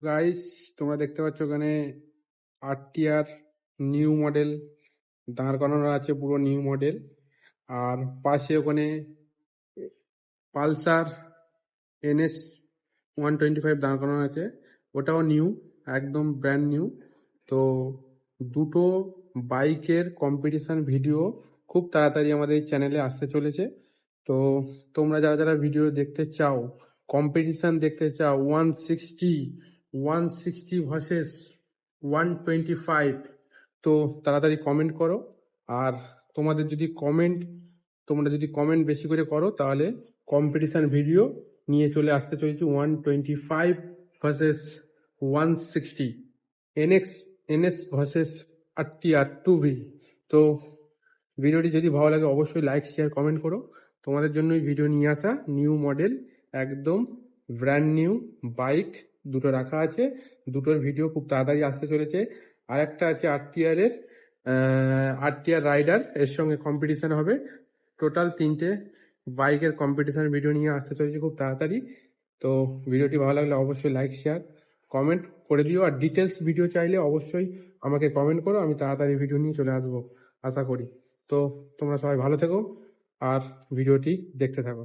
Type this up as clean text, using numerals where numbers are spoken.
Guys, তোমরা দেখতে পাচ্ছ ওখানে আরটিআর নিউ মডেল দাঁড় করানো আছে, পুরো নিউ মডেল। আর পাশে ওখানে পালসার NS 125 দাঁড় করানো আছে, ওটাও নিউ, একদম ব্র্যান্ড নিউ। তো দুটো বাইকের কম্পিটিশন ভিডিও খুব তাড়াতাড়ি আমাদের এই চ্যানেলে আসতে চলেছে। তো তোমরা যারা যারা ভিডিও দেখতে চাও, কম্পিটিশন দেখতে চাও, 160 ভার্সেস 125, তো তাড়াতাড়ি কমেন্ট করো। আর তোমরা যদি কমেন্ট বেশি করে করো তাহলে কম্পিটিশন ভিডিও নিয়ে চলে আসতে চলেছি 125 versus 160, NS versus RTR 2V। তো ভিডিওটি যদি ভালো লাগে অবশ্যই লাইক শেয়ার কমেন্ট করো। তোমাদের জন্যই ভিডিও নিয়ে আসা, নিউ মডেল, একদম ব্র্যান্ড নিউ বাইক দুটো রাখা আছে। দুটোর ভিডিও খুব তাড়াতাড়ি আসতে চলেছে। আর একটা আছে আরটিআর রাইডার, এর সঙ্গে কম্পিটিশন হবে। টোটাল তিনটে বাইকের কম্পিটিশন ভিডিও নিয়ে আসতে চলেছে খুব তাড়াতাড়ি। তো ভিডিওটি ভালো লাগলে অবশ্যই লাইক শেয়ার কমেন্ট করে দিও। আর ডিটেলস ভিডিও চাইলে অবশ্যই আমাকে কমেন্ট করো, আমি তাড়াতাড়ি ভিডিও নিয়ে চলে আসবো আশা করি। তো তোমরা সবাই ভালো থেকো আর ভিডিওটি দেখতে থাকো।